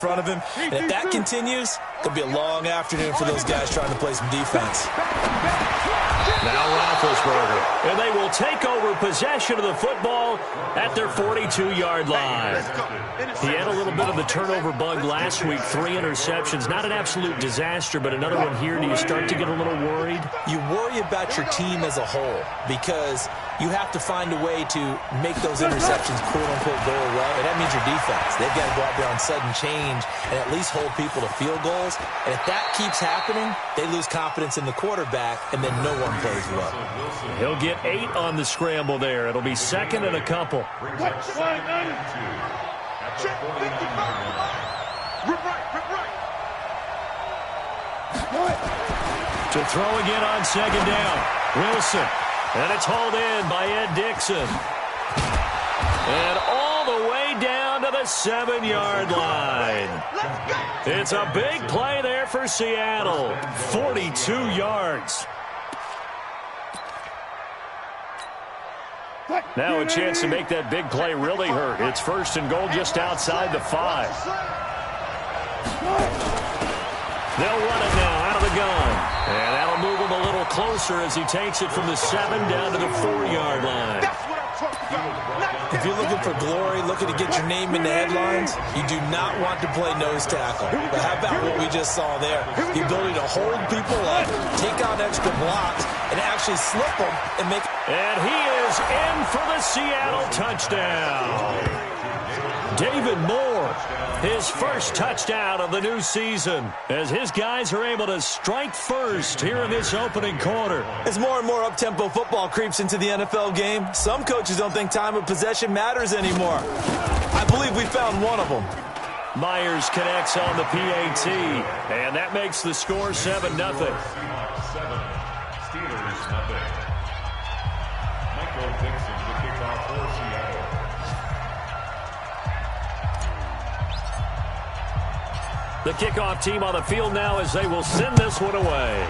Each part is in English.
front of him. And if that continues, it could be a long afternoon for those guys trying to play some defense. Now Roethlisberger. And they will take over possession of the football at their 42-yard line. He had a little bit of the turnover bug last week. 3 interceptions. Not an absolute disaster, but another one here. Do you start to get a little worried? You worry about your team as a whole because you have to find a way to make those interceptions quote-unquote go away, and that means your defense. They've got to go out there on sudden change and at least hold people to field goals. And if that keeps happening, they lose confidence in the quarterback, and then no one plays well. He'll get 8 on the scramble there. It'll be second and a couple. To throw again on second down. Wilson. And it's hauled in by Ed Dixon. And all the way down to the 7-yard line. It's a big play there for Seattle. 42 yards. Now a chance to make that big play really hurt. It's first and goal just outside the 5. They'll run it now out of the gun. And that'll move him a little closer as he takes it from the 7 down to the 4-yard line. If you're looking for glory, looking to get your name in the headlines, you do not want to play nose tackle. But how about what we just saw there? The ability to hold people up, take out extra blocks, and actually slip them and make... And he is in for the Seattle touchdown. David Moore, his first touchdown of the new season, as his guys are able to strike first here in this opening quarter. As more and more up-tempo football creeps into the NFL game, some coaches don't think time of possession matters anymore. I believe we found one of them. Myers connects on the PAT, and that makes the score 7-0. Steelers nothing. Michael Dixon to kick off for Seattle. The kickoff team on the field now as they will send this one away.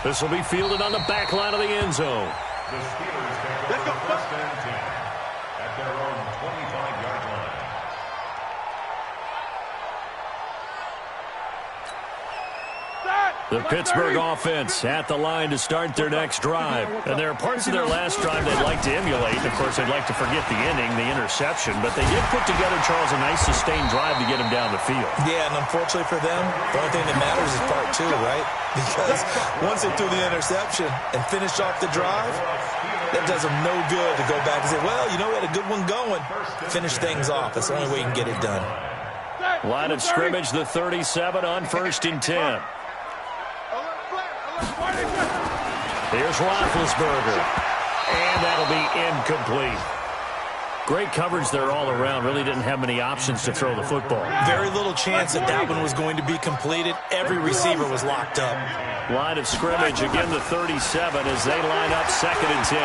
This will be fielded on the back line of the end zone. The Steelers take over first and 10 at their own 25-yard line. The Pittsburgh offense at the line to start their next drive. And there are parts of their last drive they'd like to emulate. Of course, they'd like to forget the inning, the interception. But they did put together, Charles, a nice sustained drive to get him down the field. Yeah, and unfortunately for them, the only thing that matters is part 2, right? Because once they threw the interception and finished off the drive, that does them no good to go back and say, well, you know, we had a good one going. Finish things off. That's the only way you can get it done. Line of scrimmage, the 37 on first and 10. Here's Roethlisberger. And that'll be incomplete. Great coverage there all around. Really didn't have many options to throw the football. Very little chance that that one was going to be completed. Every receiver was locked up. Line of scrimmage, again the 37 as they line up second and 10.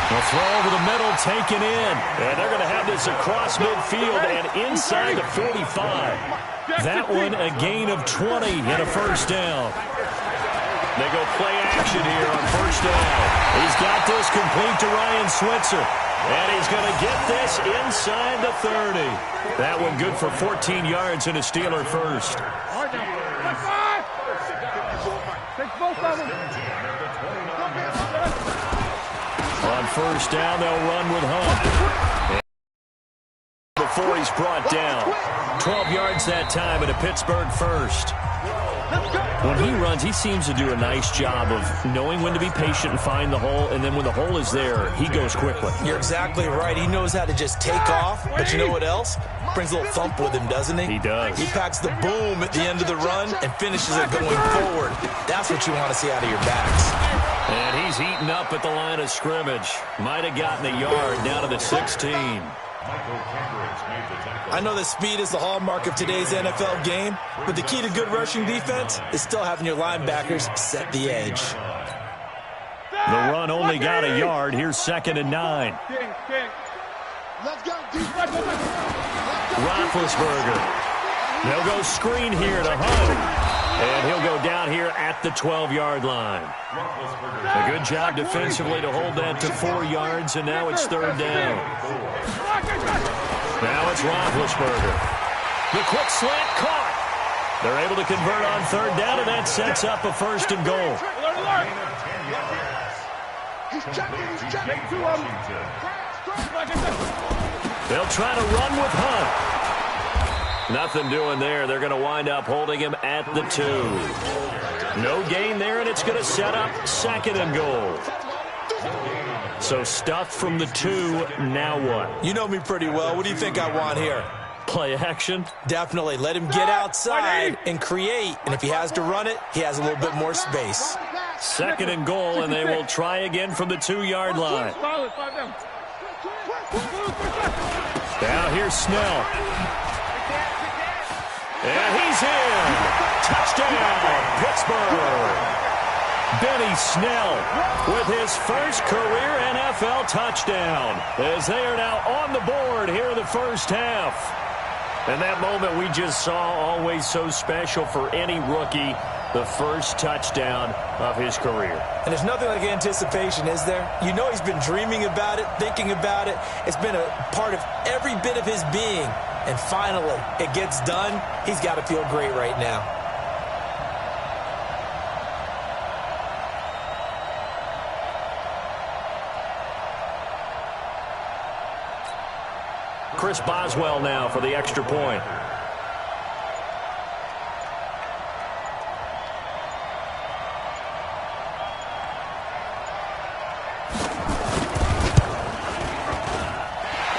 The throw over the middle, taken in. And they're going to have this across midfield and inside the 45. That one a gain of 20 and a first down. They go play action here on first down. He's got this complete to Ryan Switzer. And he's going to get this inside the 30. That one good for 14 yards and a Steeler first. On first down, they'll run with Hunt. Before he's brought down. 12 yards that time and a Pittsburgh first. When he runs, he seems to do a nice job of knowing when to be patient and find the hole, and then when the hole is there, he goes quickly. You're exactly right. He knows how to just take off, but you know what else? Brings a little thump with him, doesn't he? He does. He packs the boom at the end of the run and finishes it going forward. That's what you want to see out of your backs. And he's eaten up at the line of scrimmage. Might have gotten a yard down to the 16. I know that speed is the hallmark of today's NFL game, but the key to good rushing defense is still having your linebackers set the edge. The run only got a yard. Here's second and 9. Roethlisberger. They'll go screen here to Hunt. And he'll go down here at the 12-yard line. A good job defensively to hold that to 4 yards, and now it's 3rd down. Now it's Roethlisberger. The quick slant caught. They're able to convert on 3rd down, and that sets up a 1st and goal. He's checking. They'll try to run with Hunt. Nothing doing there. They're going to wind up holding him at the 2. No gain there, and it's going to set up 2nd and goal. So stuffed from the 2. Now what? You know me pretty well. What do you think I want here? Play action? Definitely. Let him get outside and create. And if he has to run it, he has a little bit more space. 2nd and goal, and they will try again from the 2-yard line. Now here's Snell. And he's in. Touchdown, Pittsburgh. Benny Snell with his first career NFL touchdown as they are now on the board here in the first half. And that moment we just saw, always so special for any rookie, the first touchdown of his career. And there's nothing like anticipation, is there? You know he's been dreaming about it, thinking about it. It's been a part of every bit of his being. And finally, it gets done. He's got to feel great right now. Chris Boswell now for the extra point.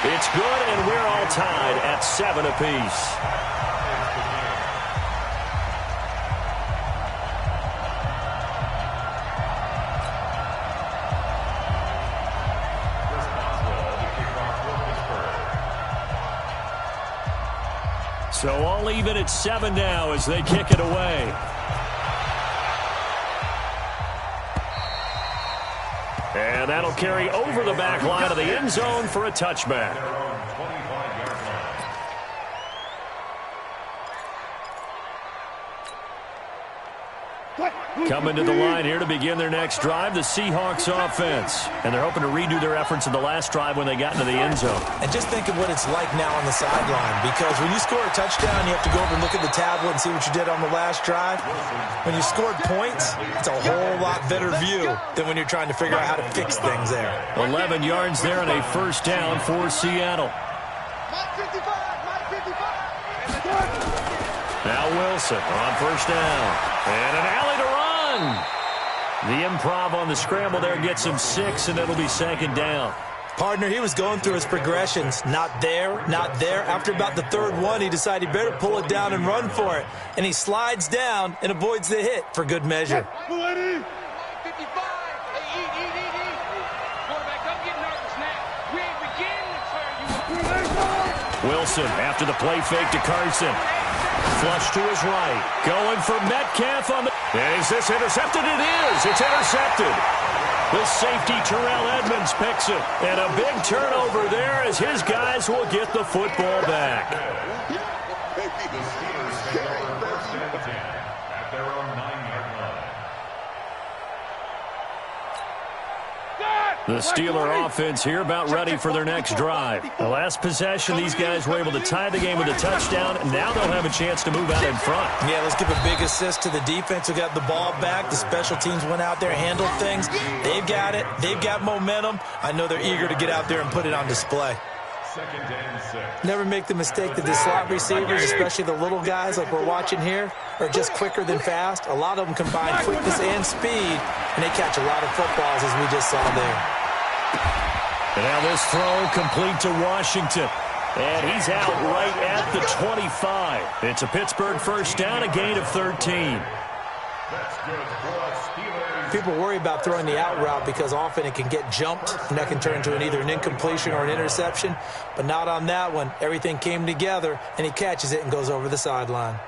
It's good, and we're all tied at 7 apiece. So all even at 7 now as they kick it away. And that'll carry over the back line of the end zone for a touchback. Coming to the line here to begin their next drive, the Seahawks offense. And they're hoping to redo their efforts in the last drive when they got into the end zone. And just think of what it's like now on the sideline, because when you score a touchdown, you have to go over and look at the tablet and see what you did on the last drive. When you scored points, it's a whole lot better view than when you're trying to figure out how to fix things there. 11 yards there and a first down for Seattle. Now Wilson on first down. And an alley to run. The improv on the scramble there gets him 6, and it'll be 2nd down. Partner, he was going through his progressions. Not there, not there. After about the 3rd one, he decided he better pull it down and run for it. And he slides down and avoids the hit for good measure. Wilson after the play fake to Carson. Flush to his right. Going for Metcalf on the... And is this intercepted? It is. It's intercepted. The safety, Terrell Edmonds, picks it. And a big turnover there as his guys will get the football back. The Steelers take over 1st and 10 at their own 9-yard line. The Steeler offense here about ready for their next drive. The last possession, these guys were able to tie the game with a touchdown. Now they'll have a chance to move out in front. Yeah, let's give a big assist to the defense who got the ball back. The special teams went out there, handled things. They've got it. They've got momentum. I know they're eager to get out there and put it on display. 2nd and 6. Never make the mistake that the slot receivers, especially the little guys like we're watching here, are just quicker than fast. A lot of them combine quickness and speed, and they catch a lot of footballs, as we just saw there. And now this throw complete to Washington. And he's out right at the 25. It's a Pittsburgh first down, a gain of 13. That's good for us, Steelers. People worry about throwing the out route because often it can get jumped, and that can turn into either an incompletion or an interception. But not on that one. Everything came together, and he catches it and goes over the sideline.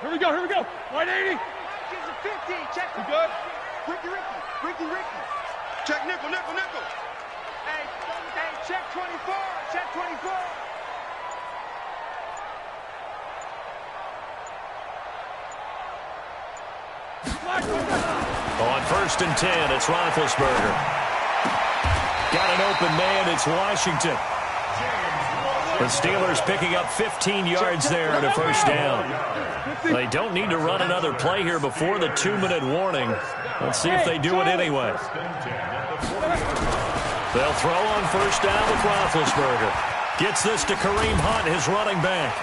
Here we go. 180. 50. Check. You good? Ricky. Check nickel. Hey, check 24. On 1st and 10, it's Roethlisberger. Got an open man, it's Washington. The Steelers picking up 15 yards there at a first down. They don't need to run another play here before the 2-minute warning. Let's see if they do it anyway. They'll throw on 1st down with Roethlisberger. Gets this to Kareem Hunt, his running back.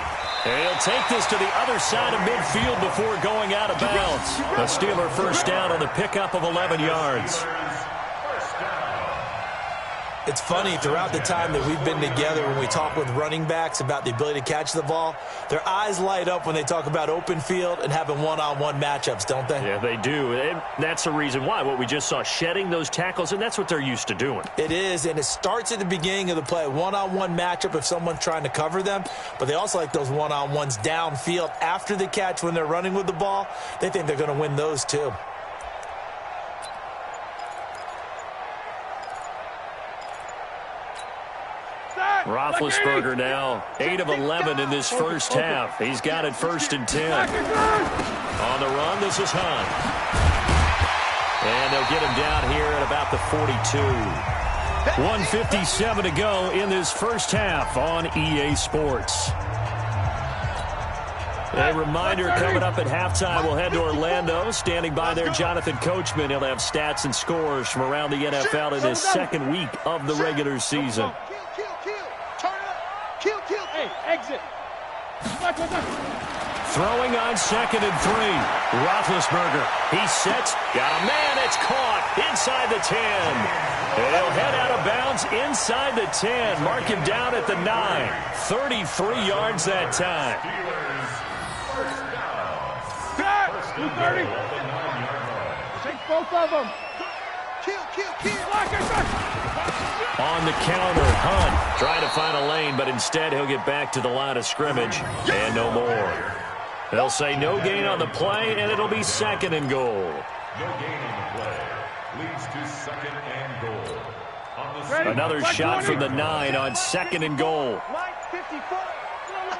And he'll take this to the other side of midfield before going out of bounds. The Steeler 1st down on the pickup of 11 yards. It's funny, throughout the time that we've been together, when we talk with running backs about the ability to catch the ball, their eyes light up when they talk about open field and having one-on-one matchups, don't they? Yeah, they do. And that's the reason why. What we just saw, shedding those tackles, and that's what they're used to doing. It is, and it starts at the beginning of the play. One-on-one matchup if someone's trying to cover them, but they also like those one-on-ones downfield after the catch when they're running with the ball. They think they're going to win those too. Roethlisberger now 8 of 11 in this first half. He's got it 1st and 10. On the run, this is Hunt. And they'll get him down here at about the 42. 1:57 to go in this first half on EA Sports. A reminder, coming up at halftime, we'll head to Orlando. Standing by there, Jonathan Coachman. He'll have stats and scores from around the NFL in his second week of the regular season. Exit. Throwing on 2nd and 3. Roethlisberger. He sets. Got a man. It's caught inside the 10. He'll head out of bounds inside the 10. Mark him down at the 9. 33 yards that time. Pat, 30. Take both of them. Kill. On the counter, Hunt trying to find a lane, but instead he'll get back to the line of scrimmage and no more. They'll say no gain on the play, and it'll be 2nd and goal. No gain on the play. Leads to 2nd and goal. Another shot from the 9 on 2nd and goal. I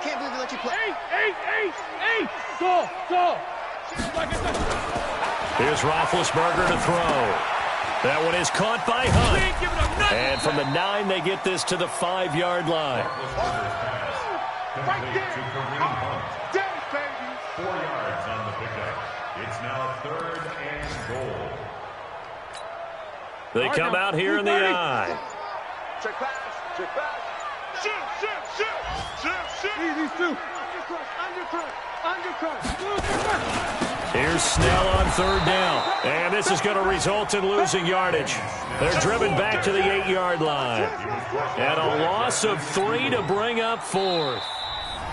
can't believe they let you play. Eight. Go. Here's Roethlisberger to throw. That one is caught by Hunt. And from the 9, they get this to the 5-yard line. Right there. To Kareem Hunt. 4 yards on the pickup. It's now 3rd and goal. They come out here in the eye. Check pass. Shoot. These two. Undercut. Here's Snell on 3rd down. And this is going to result in losing yardage. They're driven back to the 8-yard line. And a loss of 3 to bring up 4th.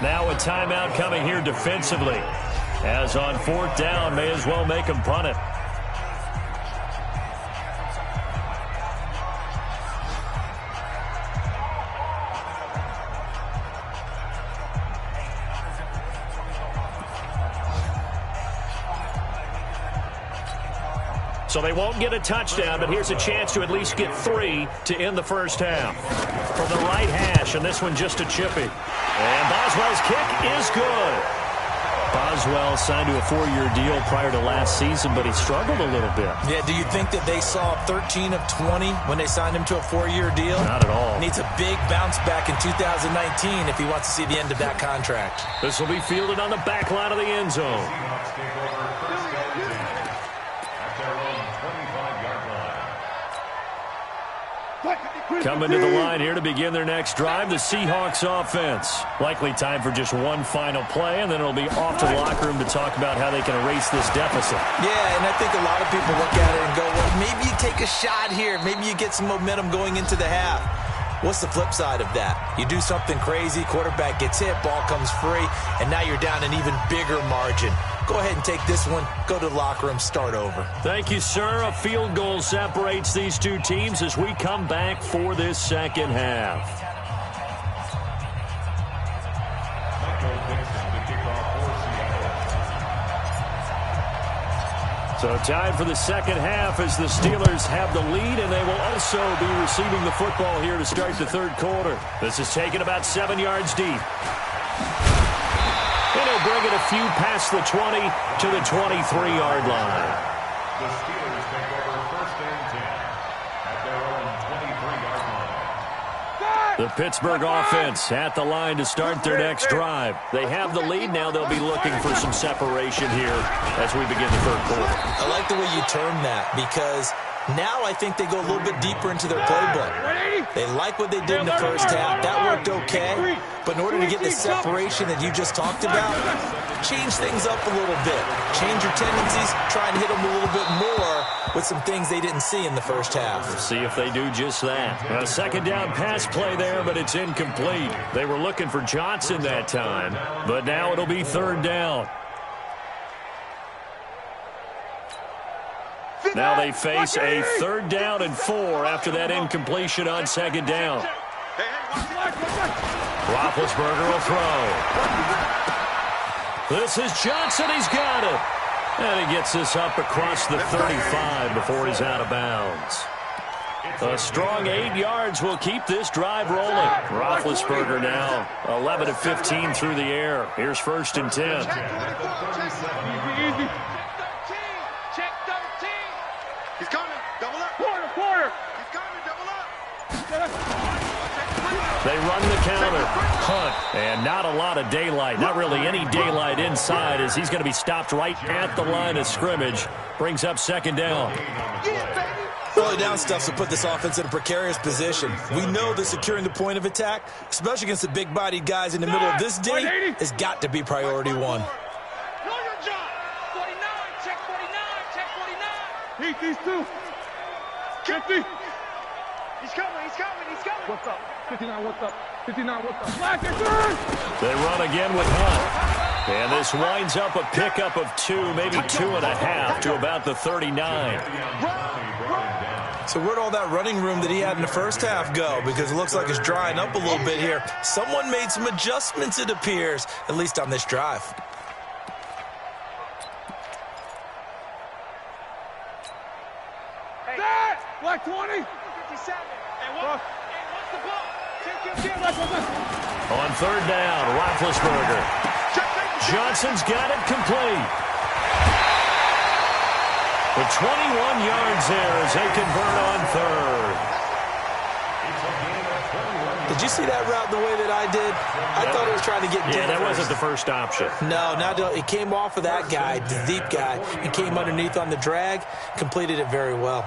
Now a timeout coming here defensively. As on 4th down, may as well make them punt it. So they won't get a touchdown, but here's a chance to at least get 3 to end the first half. From the right hash, and this one just a chippy. And Boswell's kick is good. Boswell signed to a 4-year deal prior to last season, but he struggled a little bit. Yeah, do you think that they saw 13 of 20 when they signed him to a 4-year deal? Not at all. Needs a big bounce back in 2019 if he wants to see the end of that contract. This will be fielded on the back line of the end zone. Coming to the line here to begin their next drive, the Seahawks offense. Likely time for just one final play, and then it'll be off to the locker room to talk about how they can erase this deficit. Yeah, and I think a lot of people look at it and go, well, maybe you take a shot here. Maybe you get some momentum going into the half. What's the flip side of that? You do something crazy, quarterback gets hit, ball comes free, and now you're down an even bigger margin. Go ahead and take this one, go to the locker room, start over. Thank you, sir. A field goal separates these two teams as we come back for this second half. So tied for the second half as the Steelers have the lead, and they will also be receiving the football here to start the third quarter. This is taken about 7 yards deep. And he'll bring it a few past the 20 to the 23-yard line. The Steelers take over first and 10 at their own 23-yard line. The Pittsburgh offense at the line to start their next drive. They have the lead. Now they'll be looking for some separation here as we begin the third quarter. I like the way you term that because now I think they go a little bit deeper into their playbook. They like what they did in the first half. That worked okay. But in order to get the separation that you just talked about, change things up a little bit. Change your tendencies. Try and hit them a little bit more with some things they didn't see in the first half. See if they do just that. A second down pass play there, but it's incomplete. They were looking for Johnson that time, but now it'll be third down. Now they face a 3rd down and 4 after that incompletion on second down. Roethlisberger will throw. This is Johnson. He's got it. And he gets this up across the 35 before he's out of bounds. A strong 8 yards will keep this drive rolling. Roethlisberger now 11 of 15 through the air. Here's 1st and 10. He's coming. Double up. Quarter. He's coming. Double up. They run the counter. Hunt. And not a lot of daylight. Not really any daylight inside as he's going to be stopped right at the line of scrimmage. Brings up second down. Early down stuff to put this offense in a precarious position. We know that securing the point of attack, especially against the big-bodied guys in the middle of this D, has got to be priority one. Heat these two. 50. He's coming. What's up? 59, what's up? 59, what's up? Black and third. They run again with Hunt. And this winds up a pickup of 2, maybe 2.5 to about the 39. So where'd all that running room that he had in the first half go? Because it looks like it's drying up a little bit here. Someone made some adjustments, it appears, at least on this drive. Black 20. 57. And what's the ball? On 3rd down, Roethlisberger. Johnson's got it complete. The 21 yards there as they convert on 3rd. Did you see that route the way that I did? I thought it was trying to get deep. Yeah, that wasn't the first option. No, it came off of that guy, the deep guy, and came underneath on the drag, completed it very well.